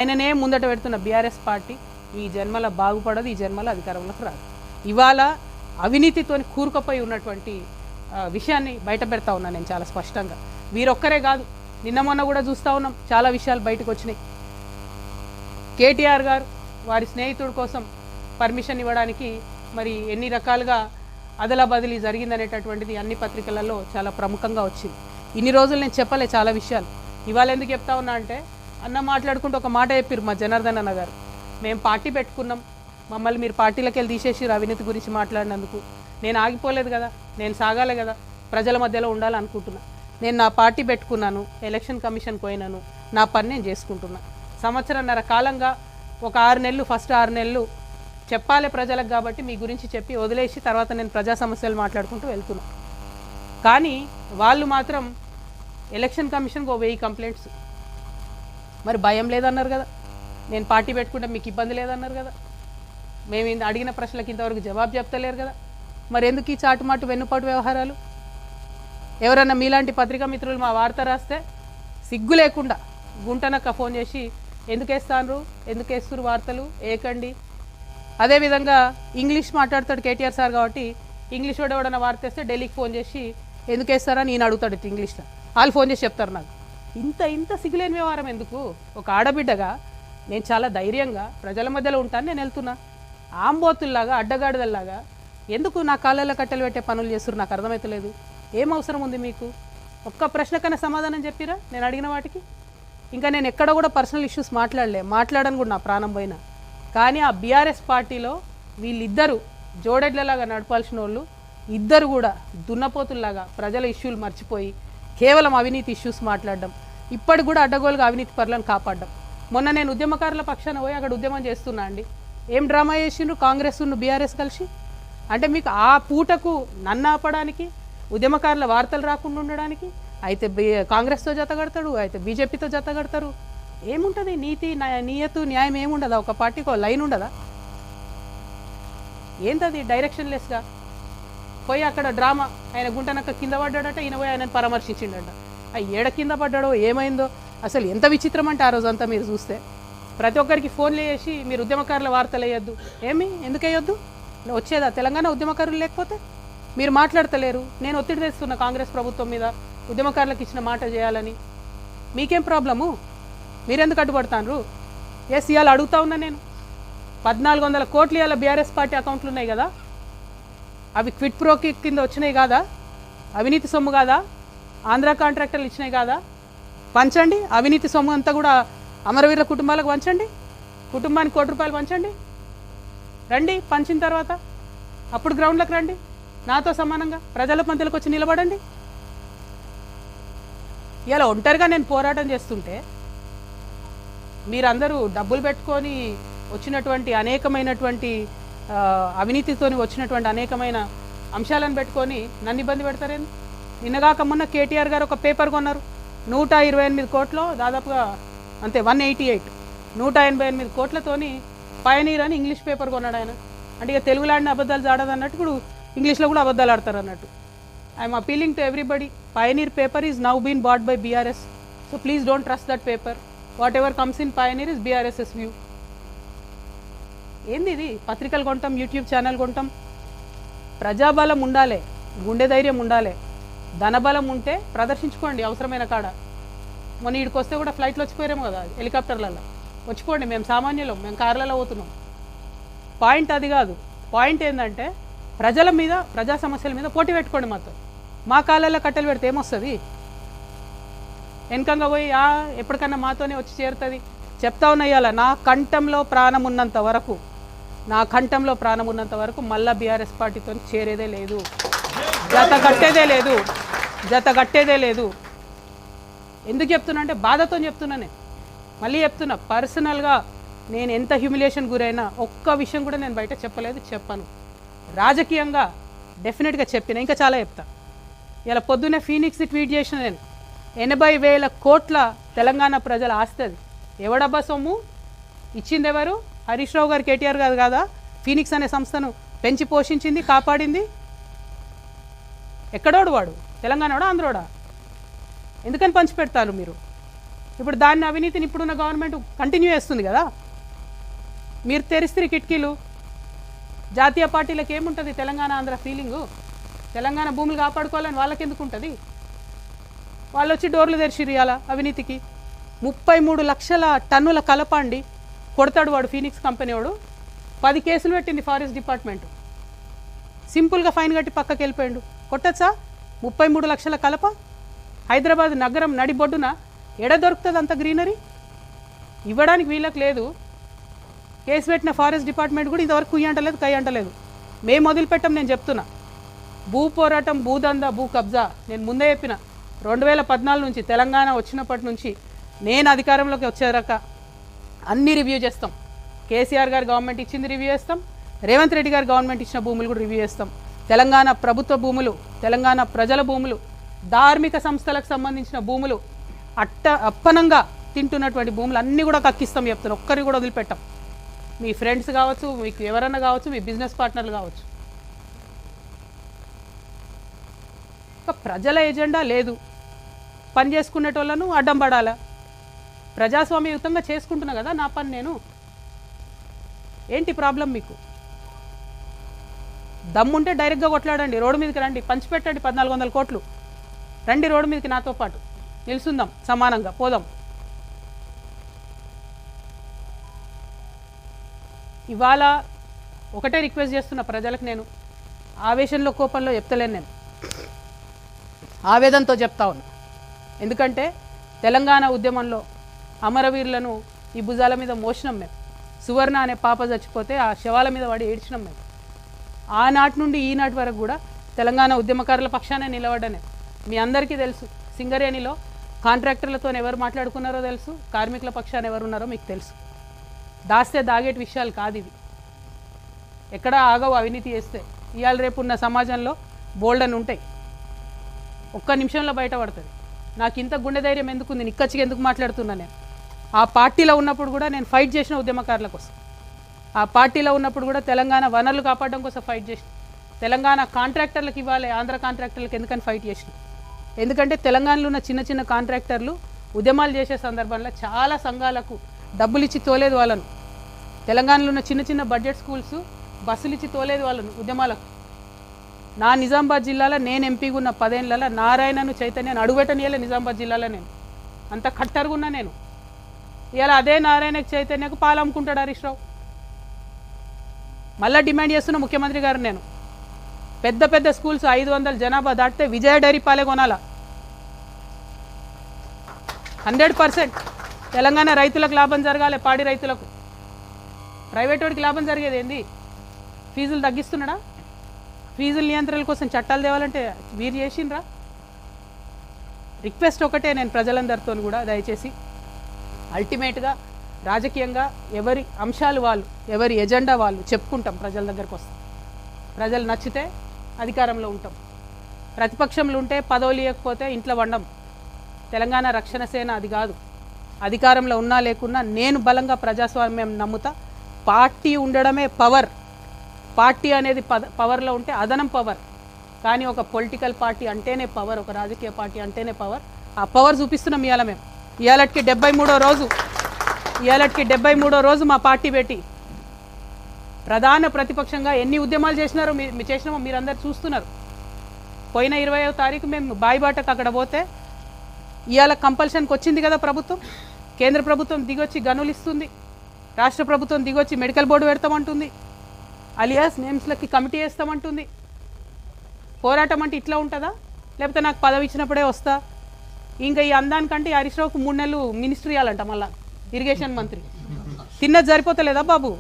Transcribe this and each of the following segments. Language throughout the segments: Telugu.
ఆయననే ముందట పెడుతున్న బీఆర్ఎస్ పార్టీ ఈ జన్మల బాగుపడదు, ఈ జన్మల అధికారంలోకి రాదు. ఇవాళ అవినీతితో కూరుకుపోయి ఉన్నటువంటి విషయాన్ని బయట పెడతా ఉన్నా నేను చాలా స్పష్టంగా. వీరొక్కరే కాదు, నిన్న మొన్న కూడా చూస్తూ ఉన్నాం, చాలా విషయాలు బయటకు వచ్చినాయి. కేటీఆర్ గారు వారి స్నేహితుడి కోసం పర్మిషన్ ఇవ్వడానికి మరి ఎన్ని రకాలుగా అదలా బదిలీ జరిగిందనేటటువంటిది అన్ని పత్రికలలో చాలా ప్రముఖంగా వచ్చింది. ఇన్ని రోజులు నేను చెప్పలే చాలా విషయాలు. ఇవాళ ఎందుకు చెప్తా ఉన్నా అంటే, అన్న మాట్లాడుకుంటూ ఒక మాట చెప్పారు మా జనార్దన్ అన్న గారు, మేము పార్టీ పెట్టుకున్నాం, మమ్మల్ని మీరు పార్టీలకు వెళ్ళి తీసేసి అవినీతి గురించి మాట్లాడినందుకు. నేను ఆగిపోలేదు కదా, నేను సాగాలి కదా, ప్రజల మధ్యలో ఉండాలనుకుంటున్నా. నేను నా పార్టీ పెట్టుకున్నాను, ఎలక్షన్ కమిషన్ పోయినాను, నా పని నేను చేసుకుంటున్నా. సంవత్సరన్నర కాలంగా ఒక 6 నెలలు, ఫస్ట్ 6 నెలలు చెప్పాలి ప్రజలకు కాబట్టి మీ గురించి చెప్పి వదిలేసి తర్వాత నేను ప్రజా సమస్యలు మాట్లాడుకుంటూ వెళ్తున్నా. కానీ వాళ్ళు మాత్రం ఎలక్షన్ కమిషన్కి 1000 కంప్లైంట్స్. మరి భయం లేదన్నారు కదా, నేను పార్టీ పెట్టుకుంటే మీకు ఇబ్బంది లేదన్నారు కదా, మేము అడిగిన ప్రశ్నలకు ఇంతవరకు జవాబు చెప్తలేరు కదా, మరి ఎందుకు ఈ చాటుమాటు వెన్నుపాటు వ్యవహారాలు? ఎవరన్నా మీలాంటి పత్రికా మిత్రులు మా వార్త రాస్తే సిగ్గు లేకుండా గుంటనక్క ఫోన్ చేసి ఎందుకు వేస్తాను, ఎందుకు వేస్తున్నారు వార్తలు ఏకండి. అదేవిధంగా ఇంగ్లీష్ మాట్లాడతాడు కేటీఆర్ సార్ కాబట్టి, ఇంగ్లీష్ వాడు ఎవడన్నా వార్త వేస్తే ఢిల్లీకి ఫోన్ చేసి ఎందుకు వేస్తారని నేను అడుగుతాడు ఇంగ్లీష్లో. వాళ్ళు ఫోన్ చేసి చెప్తారు నాకు. ఇంత సిగ్గులేని వ్యవహారం ఎందుకు? ఒక ఆడబిడ్డగా నేను చాలా ధైర్యంగా ప్రజల మధ్యలో ఉంటాను, నేను వెళ్తున్నా. ఆంబోతుల్లాగా అడ్డగాడిదల్లాగా ఎందుకు నా కాళ్ళలో కట్టెలు పెట్టే పనులు చేస్తున్నారు నాకు అర్థమవుతలేదు. ఏం అవసరం ఉంది మీకు? ఒక్క ప్రశ్న కన్నా సమాధానం చెప్పిరా నేను అడిగిన వాటికి? ఇంకా నేను ఎక్కడ కూడా పర్సనల్ ఇష్యూస్ మాట్లాడను కూడా, నా ప్రాణం పోయినా. కానీ ఆ బీఆర్ఎస్ పార్టీలో వీళ్ళిద్దరూ జోడెడ్లలాగా నడపాల్సిన వాళ్ళు ఇద్దరు కూడా దున్నపోతుల్లాగా ప్రజల ఇష్యూలు మర్చిపోయి కేవలం అవినీతి ఇష్యూస్ మాట్లాడడం, ఇప్పటికి కూడా అడ్డగోలుగా అవినీతి పరులను కాపాడడం. మొన్న నేను ఉద్యమకారుల పక్షాన పోయి అక్కడ ఉద్యమం చేస్తున్నా అండి. ఏం డ్రామా చేసిండ్రు కాంగ్రెస్ బీఆర్ఎస్ కలిసి? అంటే మీకు ఆ పూటకు నన్ను ఆపడానికి, ఉద్యమకారుల వార్తలు రాకుండా ఉండడానికి అయితే కాంగ్రెస్తో జతగడతాడు, అయితే బీజేపీతో జతగడతారు. ఏముంటుంది? నీయతు న్యాయం ఏముండదా? ఒక పార్టీకి ఒక లైన్ ఉండదా? ఏంటది? డైరెక్షన్లెస్గా పోయి అక్కడ డ్రామా. ఆయన గుంటనక్క కింద పడ్డాడట, ఈయన పోయి ఆయనను పరామర్శించిండట. ఏడ కింద పడ్డాడో ఏమైందో అసలు ఎంత విచిత్రం అంటే ఆ రోజంతా మీరు చూస్తే ప్రతి ఒక్కరికి ఫోన్లు చేసి మీరు ఉద్యమకారుల వార్తలు వేయొద్దు. ఎందుకు వేయొద్దు? వచ్చేదా తెలంగాణ ఉద్యమకారులు లేకపోతే? మీరు మాట్లాడతలేరు, నేను ఒత్తిడి తెస్తున్నా కాంగ్రెస్ ప్రభుత్వం మీద ఉద్యమకారులకు ఇచ్చిన మాట చేయాలని. మీకేం ప్రాబ్లము? మీరెందుకు అడ్డుపడతారు? ఇవాళ అడుగుతా ఉన్నా నేను, 1400 కోట్లు ఇవాళ బీఆర్ఎస్ పార్టీ అకౌంట్లు ఉన్నాయి కదా, అవి క్విట్ ప్రోకి కింద వచ్చినాయి కాదా? అవినీతి సొమ్ము కాదా? ఆంధ్ర కాంట్రాక్టర్లు ఇచ్చినాయి కాదా? పంచండి. అవినీతి సొమ్ము అంతా కూడా అమరవీరుల కుటుంబాలకు పంచండి, కుటుంబానికి 1 కోటి రూపాయలు పంచండి. రండి, పంచిన తర్వాత అప్పుడు గ్రౌండ్లకు రండి, నాతో సమానంగా ప్రజల మధ్యలోకి వచ్చి నిలబడండి. ఇలా ఒంటరిగా నేను పోరాటం చేస్తుంటే మీరందరూ డబ్బులు పెట్టుకొని వచ్చినటువంటి అనేకమైనటువంటి అవినీతితో వచ్చినటువంటి అనేకమైన అంశాలను పెట్టుకొని నన్ను ఇబ్బంది పెడతారేంది? నిన్నగాక మొన్న కేటీఆర్ గారు ఒక పేపర్ కొన్నారు, 128 కోట్లు, దాదాపుగా అంతే 188, 188 కోట్లతోని పయనీర్ అని ఇంగ్లీష్ పేపర్ కొన్నాడు ఆయన. అంటే ఇక తెలుగులో ఆడిన అబద్ధాలు జాడదు అన్నట్టు ఇప్పుడు ఇంగ్లీష్లో కూడా అబద్ధాలు ఆడతారు అన్నట్టు. I'm appealing to everybody, Pioneer paper is now been bought by BRS, so please don't trust that paper. Whatever comes in Pioneer is BRS's view. ఏంది ఇది? పత్రికలు కొంటాం, యూట్యూబ్ ఛానల్ కొంటాం. ప్రజాబలం ఉండాలి, గుండె ధైర్యం ఉండాలి, ధనబలం ఉంటే ప్రదర్శించుకోండి అవసరమైన కాడ. మొన్న ఇక్కడికి వస్తే కూడా ఫ్లైట్లో వచ్చిపోయారేమో కదా, హెలికాప్టర్లలో వచ్చిపోండి. మేము సామాన్యులం, మేము కార్లలో పోతున్నాం. పాయింట్ అది కాదు. పాయింట్ ఏంటంటే ప్రజల మీద, ప్రజా సమస్యల మీద పోటీ పెట్టుకోండి మాతో. మా కాళ్ళల్లో కట్టెలు పెడితే ఏమొస్తుంది? వెనకంగా పోయి ఎప్పటికన్నా మాతోనే వచ్చి చేరుతుంది. చెప్తా ఉన్నా ఇవాళ నా కంఠంలో ప్రాణం ఉన్నంత వరకు, నా కంఠంలో ప్రాణం ఉన్నంత వరకు మళ్ళీ బీఆర్ఎస్ పార్టీతో చేరేదే లేదు, జత కట్టేదే లేదు. ఎందుకు చెప్తున్నా అంటే బాధతో చెప్తున్నా. నేను మళ్ళీ చెప్తున్నా, పర్సనల్గా నేను ఎంత హ్యూమిలియేషన్ గురైనా ఒక్క విషయం కూడా నేను బయట చెప్పను. రాజకీయంగా డెఫినెట్గా చెప్పిన, ఇంకా చాలా చెప్తా. ఇలా పొద్దున్నే ఫీనిక్స్ ట్వీట్ చేసిన నేను, 80,000 కోట్ల తెలంగాణ ప్రజల ఆస్తుంది. ఎవడబ్బా సొమ్ము ఇచ్చింది? ఎవరు? హరీష్ రావు గారు, కేటీఆర్ గారు కాదా ఫీనిక్స్ అనే సంస్థను పెంచి పోషించింది, కాపాడింది? ఎక్కడోడు వాడు? తెలంగాణోడా, ఆంధ్రోడా? ఎందుకని పంచిపెడతారు మీరు? ఇప్పుడు దాన్ని అవినీతిని ఇప్పుడున్న గవర్నమెంట్ కంటిన్యూ చేస్తుంది కదా. మీరు తెరిస్తే కిటికీలు. జాతీయ పార్టీలకు ఏముంటుంది తెలంగాణ ఆంధ్ర ఫీలింగు? తెలంగాణ భూములు కాపాడుకోవాలని వాళ్ళకి ఎందుకు ఉంటుంది? వాళ్ళు వచ్చి డోర్లు తెరిచిరు ఇవాళ అవినీతికి. 33 లక్షల టన్నుల కలప అండి కొడతాడు వాడు, ఫీనిక్స్ కంపెనీ వాడు. 10 కేసులు పెట్టింది ఫారెస్ట్ డిపార్ట్మెంట్. సింపుల్గా ఫైన్ కట్టి పక్కకి వెళ్ళిపోయాడు. కొట్టచ్చా 33 లక్షల కలప? హైదరాబాద్ నగరం నడిబొడ్డున ఎడ దొరుకుతుంది అంత గ్రీనరీ? ఇవ్వడానికి వీళ్ళకి లేదు. కేసు పెట్టిన ఫారెస్ట్ డిపార్ట్మెంట్ కూడా ఇంతవరకు కుయ్యి అంటలేదు, కై అంటలేదు. మేము వదిలిపెట్టాం. నేను చెప్తున్నా, భూ పోరాటం, భూదందా, భూ కబ్జా నేను ముందే చెప్పిన. 2014 నుంచి తెలంగాణ వచ్చినప్పటి నుంచి నేను అధికారంలోకి వచ్చేదాకా అన్నీ రివ్యూ చేస్తాం. కేసీఆర్ గారు గవర్నమెంట్ ఇచ్చింది రివ్యూ చేస్తాం, రేవంత్ రెడ్డి గారు గవర్నమెంట్ ఇచ్చిన భూములు కూడా రివ్యూ చేస్తాం. తెలంగాణ ప్రభుత్వ భూములు, తెలంగాణ ప్రజల భూములు, ధార్మిక సంస్థలకు సంబంధించిన భూములు, అప్పనంగా తింటున్నటువంటి భూములు అన్నీ కూడా కక్కిస్తాం చెప్తాను. ఒక్కరికి కూడా వదిలిపెట్టాం. మీ ఫ్రెండ్స్ కావచ్చు, మీకు ఎవరన్నా కావచ్చు, మీ బిజినెస్ పార్ట్నర్లు కావచ్చు. ప్రజల ఎజెండా లేదు, పని చేసుకునేటోళ్ళను అడ్డం పడాలా? ప్రజాస్వామ్యయుతంగా చేసుకుంటున్నా కదా నా పని నేను. ఏంటి ప్రాబ్లం మీకు? దమ్ముంటే డైరెక్ట్గా కొట్లాడండి, రోడ్డు మీదకి రండి, పంచిపెట్టండి 1400 కోట్లు. రండి రోడ్డు మీదకి నాతో పాటు నిలుసుందాం, సమానంగా పోదాం. ఇవాళ ఒకటే రిక్వెస్ట్ చేస్తున్న ప్రజలకు, నేను ఆవేశంలో కోపంలో చెప్తలేను, నేను ఆవేదనతో చెప్తా ఉన్నా. ఎందుకంటే తెలంగాణ ఉద్యమంలో అమరవీరులను ఈ భుజాల మీద మోసినాం మేము. సువర్ణ అనే పాప చచ్చిపోతే ఆ శవాల మీద పడి ఏడ్చినాం మేము. ఆనాటి నుండి ఈనాటి వరకు కూడా తెలంగాణ ఉద్యమకారుల పక్షానే నిలబడ్డానే. మీ అందరికీ తెలుసు, సింగరేణిలో కాంట్రాక్టర్లతో ఎవరు మాట్లాడుకున్నారో తెలుసు, కార్మికుల పక్షాన ఎవరు ఉన్నారో మీకు తెలుసు. దాస్తే దాగేటి విషయాలు కాదు ఇవి. ఎక్కడ ఆగవు అవినీతి చేస్తే. ఇవాళ రేపు ఉన్న సమాజంలో బోల్డన్ ఉంటాయి, ఒక్క నిమిషంలో బయటపడుతుంది. నాకు ఇంత గుండె ధైర్యం ఎందుకుంది, నిక్కచ్చిగా ఎందుకు మాట్లాడుతున్నా? నేను ఆ పార్టీలో ఉన్నప్పుడు కూడా నేను ఫైట్ చేసిన ఉద్యమకారుల కోసం. ఆ పార్టీలో ఉన్నప్పుడు కూడా తెలంగాణ వనరులు కాపాడడం కోసం ఫైట్ చేసిన. తెలంగాణ కాంట్రాక్టర్లకు ఇవ్వాలి, ఆంధ్ర కాంట్రాక్టర్లకు ఎందుకని ఫైట్ చేసిన? ఎందుకంటే తెలంగాణలో ఉన్న చిన్న చిన్న కాంట్రాక్టర్లు ఉద్యమాలు చేసే సందర్భంలో చాలా సంఘాలకు డబ్బులు ఇచ్చి తోలేదు వాళ్ళను. తెలంగాణలో ఉన్న చిన్న చిన్న బడ్జెట్ స్కూల్స్ బస్సులు ఇచ్చి తోలేదు వాళ్ళను ఉద్యమాలకు. నా నిజామాబాద్ జిల్లాలో నేను ఎంపీగా ఉన్న 10 ఏళ్ళలో నారాయణను చైతన్యను అడుగుపెట్టనియలే నిజామాబాద్ జిల్లాలో. నేను అంత కట్టరుగున్నా. నేను ఇలా అదే నారాయణకు చైతన్యకు పాలు అమ్ముకుంటాడు హరీష్ రావు. మళ్ళీ డిమాండ్ చేస్తున్న ముఖ్యమంత్రి గారు, నేను పెద్ద పెద్ద స్కూల్స్ 500 జనాభా దాటితే విజయ డైరీ పాలే కొనాలా. 100% తెలంగాణ రైతులకు లాభం జరగాలి, పాడి రైతులకు. ప్రైవేట్ వాడికి లాభం జరిగేది ఏంది? ఫీజులు తగ్గిస్తున్నాడా? ఫీజుల నియంత్రణల కోసం చట్టాలు తేవాలంటే వీరు చేసిండ్రా? రిక్వెస్ట్ ఒకటే నేను ప్రజలందరితో కూడా, దయచేసి అల్టిమేట్గా రాజకీయంగా ఎవరి అంశాలు వాళ్ళు, ఎవరి ఎజెండా వాళ్ళు చెప్పుకుంటాం, ప్రజల దగ్గరకు వస్తాం. ప్రజలు నచ్చితే అధికారంలో ఉంటాం, ప్రతిపక్షంలో ఉంటే పదవులు ఇవ్వకపోతే ఇంట్లో వండం. తెలంగాణ రక్షణ సేన అది కాదు. అధికారంలో ఉన్నా లేకున్నా నేను బలంగా ప్రజాస్వామ్యం నమ్ముతా. పార్టీ ఉండడమే పవర్. పార్టీ అనేది పవర్లో ఉంటే అదనం పవర్. కానీ ఒక పొలిటికల్ పార్టీ అంటేనే పవర్, ఒక రాజకీయ పార్టీ అంటేనే పవర్. ఆ పవర్ చూపిస్తున్నాం ఇవాళ మేము. ఇవాళకి 73వ రోజు, ఇవాళకి 73వ రోజు మా పార్టీ పెట్టి ప్రధాన ప్రతిపక్షంగా ఎన్ని ఉద్యమాలు చేసినారో చేసినామో మీరందరూ చూస్తున్నారు. పోయిన 20వ తారీఖు మేము బాయిబాటకు అక్కడ పోతే ఇవాళ కంపల్షన్కి వచ్చింది కదా ప్రభుత్వం. కేంద్ర ప్రభుత్వం దిగొచ్చి గనులు ఇస్తుంది, రాష్ట్ర ప్రభుత్వం దిగొచ్చి మెడికల్ బోర్డు పెడతామంటుంది, అలియాస్ నేమ్స్లకి కమిటీ వేస్తామంటుంది. పోరాటం అంటే ఇట్లా ఉంటుందా? లేకపోతే నాకు పదవి ఇచ్చినప్పుడే వస్తా? ఇంకా ఈ అందానికంటే హరీష్ రావుకు 3 నెలలు మినిస్ట్రీ ఇవ్వాలంట, మళ్ళా ఇరిగేషన్ మంత్రి. తిన్నది సరిపోతలేదా బాబు?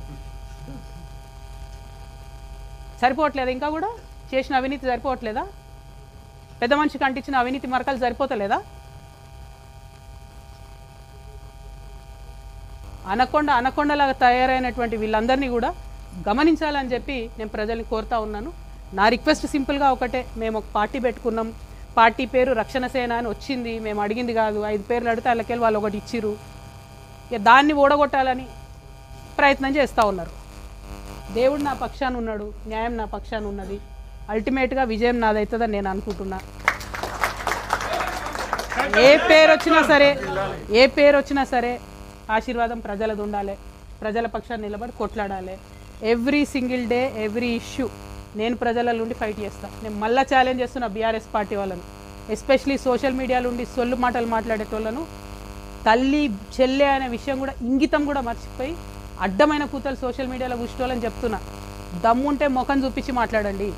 సరిపోవట్లేదా? ఇంకా కూడా చేసిన అవినీతి సరిపోవట్లేదా? పెద్ద మనిషికి అంటించిన అవినీతి మరకలు సరిపోతలేదా? అనకొండలాగా తయారైనటువంటి వీళ్ళందరినీ కూడా గమనించాలని చెప్పి నేను ప్రజల్ని కోరుతా ఉన్నాను. నా రిక్వెస్ట్ సింపుల్గా ఒకటే, మేము ఒక పార్టీ పెట్టుకున్నాం, పార్టీ పేరు రక్షణ సేన అని వచ్చింది, మేము అడిగింది కాదు. 5 పేర్లు అడిగితే వాళ్ళకెళ్ళి వాళ్ళు ఒకటి ఇచ్చిర్రు. ఇక దాన్ని ఓడగొట్టాలని ప్రయత్నం చేస్తూ ఉన్నారు. దేవుడు నా పక్షాన ఉన్నాడు, న్యాయం నా పక్షాన ఉన్నది. అల్టిమేట్గా విజయం నాదవుతుందని నేను అనుకుంటున్నా. ఏ పేరు వచ్చినా సరే ఆశీర్వాదం ప్రజలది ఉండాలి, ప్రజల పక్షాన్ని నిలబడి కొట్లాడాలి. Every single day every issue నేను ప్రజల నుండి ఫైట్ చేస్తాను. నేను మళ్ళీ ఛాలెంజ్ చేస్తున్నా బీఆర్ఎస్ పార్టీ వాళ్ళను, ఎస్పెషలీ సోషల్ మీడియా నుండి సొల్లు మాటలు మాట్లాడేటోళ్ళను. తల్లి చెల్లె అనే విషయం కూడా ఇంగితం కూడా మర్చిపోయి అడ్డమైన కూతలు సోషల్ మీడియాలో కూర్చోవాలని చెప్తున్నా. దమ్ముంటే ముఖం చూపించి మాట్లాడండి.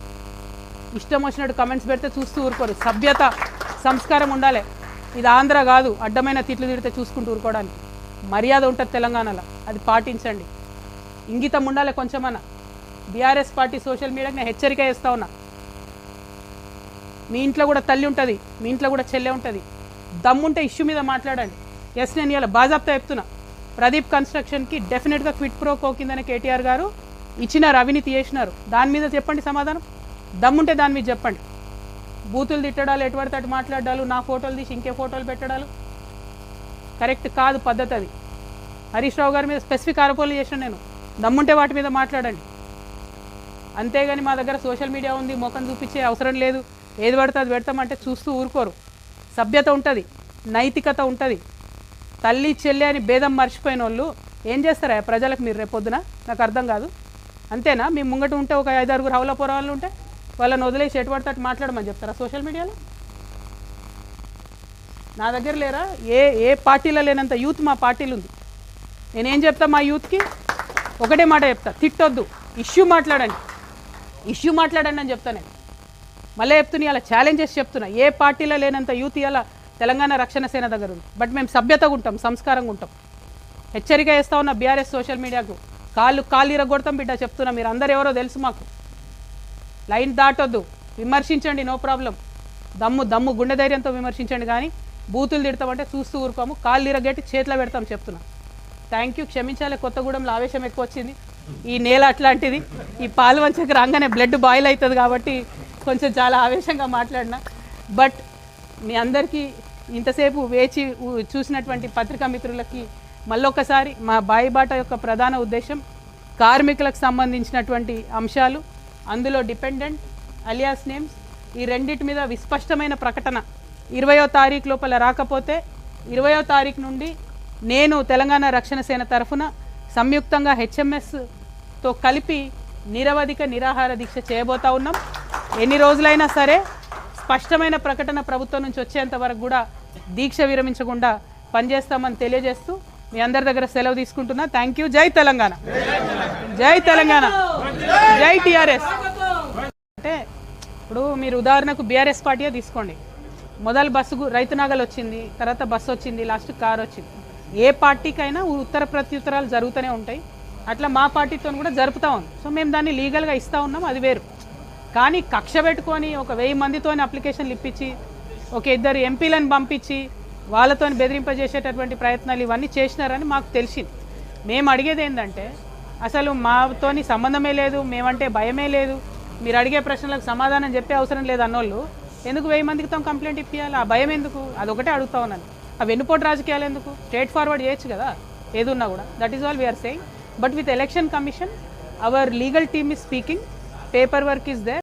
ఇష్టం వచ్చినట్టు కమెంట్స్ పెడితే చూస్తూ ఊరుకోరు. సభ్యత సంస్కారం ఉండాలి. ఇది ఆంధ్ర కాదు అడ్డమైన తిట్లు తిడితే చూసుకుంటూ ఊరుకోవడానికి. మర్యాద ఉంటుంది తెలంగాణలో, అది పాటించండి. ఇంగితం ఉండాలి కొంచెమన్నా. బీఆర్ఎస్ పార్టీ సోషల్ మీడియాకి నేను హెచ్చరిక చేస్తా ఉన్నా. మీ ఇంట్లో కూడా తల్లి ఉంటుంది, మీ ఇంట్లో కూడా చెల్లె ఉంటుంది. దమ్ముంటే ఇష్యూ మీద మాట్లాడండి. ఎస్, నేను ఇలా బాజాబ్తా చెప్తున్నా. ప్రదీప్ కన్స్ట్రక్షన్కి డెఫినెట్గా క్విట్ ప్రో కో కిందనే కేటీఆర్ గారు ఇచ్చినారు, అవినీతి చేసినారు. దాని మీద చెప్పండి సమాధానం. దమ్ముంటే దాని మీద చెప్పండి. బూతులు తిట్టడాలు, ఎటువంటి అటు మాట్లాడాలు, నా ఫోటోలు తీసి ఇంకే ఫోటోలు పెట్టడాలు కరెక్ట్ కాదు, పద్ధతి అది. హరీష్ రావు గారి మీద స్పెసిఫిక్ ఆరోపణలు చేసిన నేను. దమ్ముంటే వాటి మీద మాట్లాడండి. అంతేగాని మా దగ్గర సోషల్ మీడియా ఉంది, ముఖం చూపించే అవసరం లేదు, ఏది పడితే అది పెడతామంటే చూస్తూ ఊరుకోరు. సభ్యత ఉంటుంది, నైతికత ఉంటుంది. తల్లి చెల్లి అని భేదం మర్చిపోయిన వాళ్ళు ఏం చేస్తారా ప్రజలకు? మీరు రేపొద్దున నాకు అర్థం కాదు. అంతేనా? మీ ముంగట ఉంటే ఒక 5-6 హౌల పోరాళ్ళు ఉంటే వాళ్ళని వదిలేసి ఎటువంటి అటు మాట్లాడమని చెప్తారా సోషల్ మీడియాలో? నా దగ్గర లేరా? ఏ పార్టీలో లేనంత యూత్ మా పార్టీలు ఉంది. నేనేం చెప్తా మా యూత్కి? ఒకటే మాట చెప్తా, తిట్టొద్దు, ఇష్యూ మాట్లాడండి. ఇష్యూ మాట్లాడండి అని చెప్తా నేను. మళ్ళీ చెప్తున్నా, ఇలా ఛాలెంజ్ చేసి చెప్తున్నా. ఏ పార్టీలో లేనంత యూత్ ఇలా తెలంగాణ రక్షణ సేన దగ్గర ఉంది. బట్ మేము సభ్యతగా ఉంటాం, సంస్కారంగా ఉంటాం. హెచ్చరిక చేస్తా ఉన్న బీఆర్ఎస్ సోషల్ మీడియాకు, కాళ్ళు ఇరగొడతాం బిడ్డ చెప్తున్నా. మీరు అందరు ఎవరో తెలుసు మాకు. లైన్ దాటొద్దు, విమర్శించండి, నో ప్రాబ్లం. దమ్ము గుండె ధైర్యంతో విమర్శించండి. కానీ బూతులు తిడతామంటే చూస్తూ ఊరుకోము, కాళ్ళు ఇరగట్టి చేతిలో పెడతాం చెప్తున్నా. థ్యాంక్ యూ, క్షమించాలి. కొత్తగూడెంలో ఆవేశం ఎక్కువ వచ్చింది. ఈ నేల అట్లాంటిది. ఈ పాలు వంచకు రాగానే బ్లడ్ బాయిల్ అవుతుంది కాబట్టి కొంచెం చాలా ఆవేశంగా మాట్లాడినా. బట్ మీ అందరికీ ఇంతసేపు వేచి చూసినటువంటి పత్రికా మిత్రులకి మళ్ళొక్కసారి మా బాయిబాట యొక్క ప్రధాన ఉద్దేశం కార్మికులకు సంబంధించినటువంటి అంశాలు, అందులో డిపెండెంట్ అలియాస్ నేమ్స్, ఈ రెండింటి మీద విస్పష్టమైన ప్రకటన 20వ తారీఖు లోపల రాకపోతే 20వ తారీఖు నుండి నేను తెలంగాణ రక్షణ సేన తరఫున సంయుక్తంగా హెచ్ఎంఎస్తో కలిపి నిరవధిక నిరాహార దీక్ష చేయబోతా ఉన్నాం. ఎన్ని రోజులైనా సరే స్పష్టమైన ప్రకటన ప్రభుత్వం నుంచి వచ్చేంత వరకు కూడా దీక్ష విరమించకుండా పనిచేస్తామని తెలియజేస్తూ మీ అందరి దగ్గర సెలవు తీసుకుంటున్నా. Thank you. జై తెలంగాణ, జై తెలంగాణ, జై టీఆర్ఎస్. అంటే ఇప్పుడు మీరు ఉదాహరణకు బీఆర్ఎస్ పార్టీయే తీసుకోండి. మొదలు బస్సు రైతునాగలు వచ్చింది, తర్వాత బస్సు వచ్చింది, లాస్ట్ కార్ వచ్చింది. ఏ పార్టీకైనా ఉత్తర ప్రత్యుత్తరాలు జరుగుతూనే ఉంటాయి. అట్లా మా పార్టీతో కూడా జరుపుతూ ఉంది. సో మేము దాన్ని లీగల్గా ఇస్తూ ఉన్నాం, అది వేరు. కానీ కక్ష పెట్టుకొని ఒక 1000 మందితో అప్లికేషన్లు ఇప్పించి ఒక 2 ఎంపీలను పంపించి వాళ్ళతో బెదిరింపజేసేటటువంటి ప్రయత్నాలు ఇవన్నీ చేసినారని మాకు తెలిసింది. మేము అడిగేది ఏంటంటే, అసలు మాతోని సంబంధమే లేదు, మేమంటే భయమే లేదు, మీరు అడిగే ప్రశ్నలకు సమాధానం చెప్పే అవసరం లేదు అన్నోళ్ళు ఎందుకు 1000 మందితో కంప్లైంట్ ఇప్పించాలి? ఆ భయం ఎందుకు? అదొకటే అడుగుతా ఉన్నాను. ఆ వెన్నుపోటు రాజకీయాలు ఎందుకు? స్ట్రేట్ ఫార్వర్డ్ చేయొచ్చు కదా ఏదున్నా కూడా. That is all we are saying. But with election commission our legal team is speaking, paper work is there.